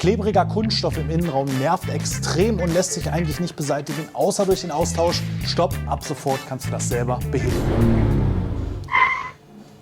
Klebriger Kunststoff im Innenraum nervt extrem und lässt sich eigentlich nicht beseitigen, außer durch den Austausch. Stopp, ab sofort kannst du das selber beheben.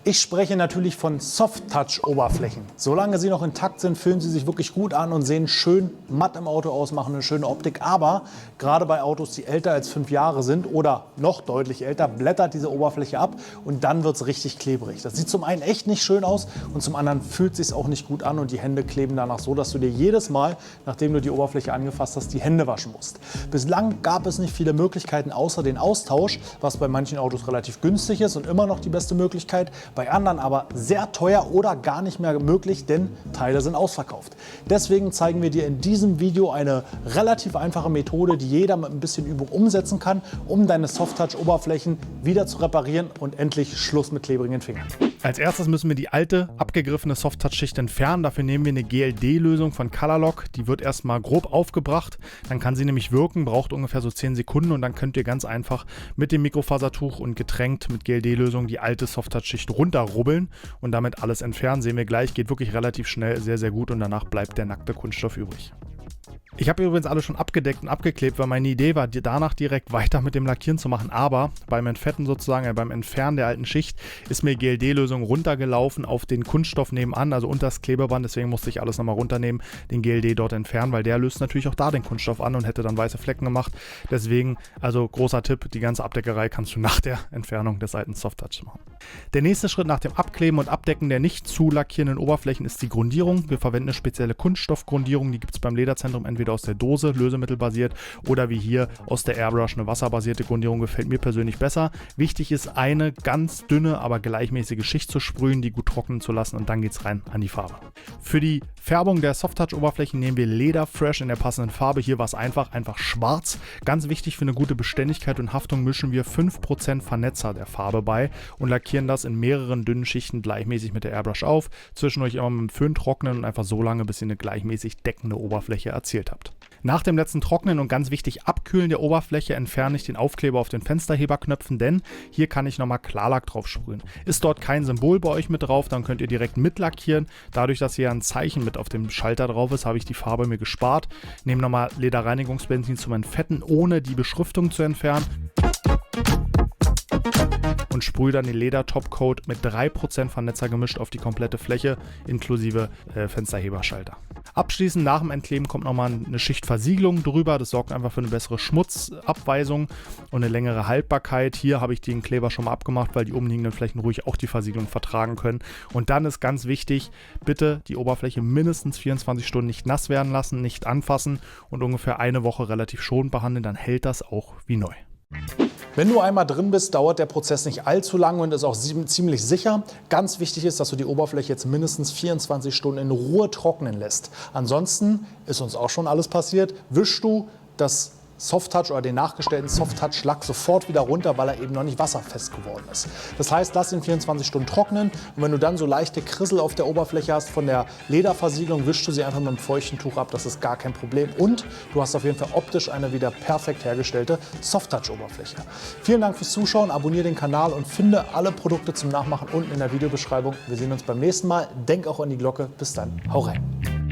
Ich spreche natürlich von Soft-Touch-Oberflächen. Solange sie noch intakt sind, fühlen sie sich wirklich gut an und sehen schön matt im Auto aus, machen eine schöne Optik. Aber gerade bei Autos, die älter als 5 Jahre sind oder noch deutlich älter, blättert diese Oberfläche ab und dann wird es richtig klebrig. Das sieht zum einen echt nicht schön aus und zum anderen fühlt es sich auch nicht gut an und die Hände kleben danach so, dass du dir jedes Mal, nachdem du die Oberfläche angefasst hast, die Hände waschen musst. Bislang gab es nicht viele Möglichkeiten außer den Austausch, was bei manchen Autos relativ günstig ist und immer noch die beste Möglichkeit. Bei anderen aber sehr teuer oder gar nicht mehr möglich, denn Teile sind ausverkauft. Deswegen zeigen wir dir in diesem Video eine relativ einfache Methode, die jeder mit ein bisschen Übung umsetzen kann, um deine Soft-Touch-Oberflächen wieder zu reparieren und endlich Schluss mit klebrigen Fingern. Als erstes müssen wir die alte, abgegriffene Soft-Touch-Schicht entfernen. Dafür nehmen wir eine GLD-Lösung von Colorlock. Die wird erstmal grob aufgebracht. Dann kann sie nämlich wirken, braucht ungefähr so 10 Sekunden und dann könnt ihr ganz einfach mit dem Mikrofasertuch und getränkt mit GLD-Lösung die alte Soft-Touch-Schicht runterrubbeln und damit alles entfernen. Sehen wir gleich, geht wirklich relativ schnell, sehr, sehr gut und danach bleibt der nackte Kunststoff übrig. Ich habe übrigens alles schon abgedeckt und abgeklebt, weil meine Idee war, danach direkt weiter mit dem Lackieren zu machen. Aber beim Entfetten sozusagen, beim Entfernen der alten Schicht, ist mir GLD-Lösung runtergelaufen auf den Kunststoff nebenan, also unter das Klebeband. Deswegen musste ich alles nochmal runternehmen, den GLD dort entfernen, weil der löst natürlich auch da den Kunststoff an und hätte dann weiße Flecken gemacht. Deswegen, also großer Tipp, die ganze Abdeckerei kannst du nach der Entfernung des alten Soft-Touch machen. Der nächste Schritt nach dem Abkleben und Abdecken der nicht zu lackierenden Oberflächen ist die Grundierung. Wir verwenden eine spezielle Kunststoffgrundierung, die gibt es beim Lederzentrum entweder aus der Dose, lösemittelbasiert, oder wie hier aus der Airbrush eine wasserbasierte Grundierung, gefällt mir persönlich besser. Wichtig ist, eine ganz dünne, aber gleichmäßige Schicht zu sprühen, die gut trocknen zu lassen und dann geht es rein an die Farbe. Für die Färbung der Soft-Touch-Oberflächen nehmen wir Leder Fresh in der passenden Farbe. Hier war es einfach schwarz. Ganz wichtig für eine gute Beständigkeit und Haftung mischen wir 5% Vernetzer der Farbe bei und lackieren das in mehreren dünnen Schichten gleichmäßig mit der Airbrush auf. Zwischendurch immer mit dem Föhn trocknen und einfach so lange, bis ihr eine gleichmäßig deckende Oberfläche erzielt habt. Nach dem letzten Trocknen und ganz wichtig Abkühlen der Oberfläche entferne ich den Aufkleber auf den Fensterheberknöpfen, denn hier kann ich nochmal Klarlack drauf sprühen. Ist dort kein Symbol bei euch mit drauf, dann könnt ihr direkt mitlackieren. Dadurch, dass hier ein Zeichen mit auf dem Schalter drauf ist, habe ich die Farbe mir gespart. Nehme nochmal Lederreinigungsbenzin zum Entfetten, ohne die Beschriftung zu entfernen. Und sprühe dann den Leder-Topcoat mit 3% Vernetzer gemischt auf die komplette Fläche, inklusive Fensterheberschalter. Abschließend nach dem Entkleben kommt nochmal eine Schicht Versiegelung drüber. Das sorgt einfach für eine bessere Schmutzabweisung und eine längere Haltbarkeit. Hier habe ich den Kleber schon mal abgemacht, weil die umliegenden Flächen ruhig auch die Versiegelung vertragen können. Und dann ist ganz wichtig, bitte die Oberfläche mindestens 24 Stunden nicht nass werden lassen, nicht anfassen und ungefähr eine Woche relativ schonend behandeln. Dann hält das auch wie neu. Wenn du einmal drin bist, dauert der Prozess nicht allzu lange und ist auch ziemlich sicher. Ganz wichtig ist, dass du die Oberfläche jetzt mindestens 24 Stunden in Ruhe trocknen lässt. Ansonsten ist uns auch schon alles passiert. Wischst du das Soft-Touch oder den nachgestellten Soft-Touch-Lack sofort wieder runter, weil er eben noch nicht wasserfest geworden ist. Das heißt, lass ihn 24 Stunden trocknen und wenn du dann so leichte Krissel auf der Oberfläche hast von der Lederversiegelung, wischst du sie einfach mit einem feuchten Tuch ab, das ist gar kein Problem und du hast auf jeden Fall optisch eine wieder perfekt hergestellte Soft-Touch-Oberfläche. Vielen Dank fürs Zuschauen, abonniere den Kanal und finde alle Produkte zum Nachmachen unten in der Videobeschreibung. Wir sehen uns beim nächsten Mal. Denk auch an die Glocke. Bis dann. Hau rein.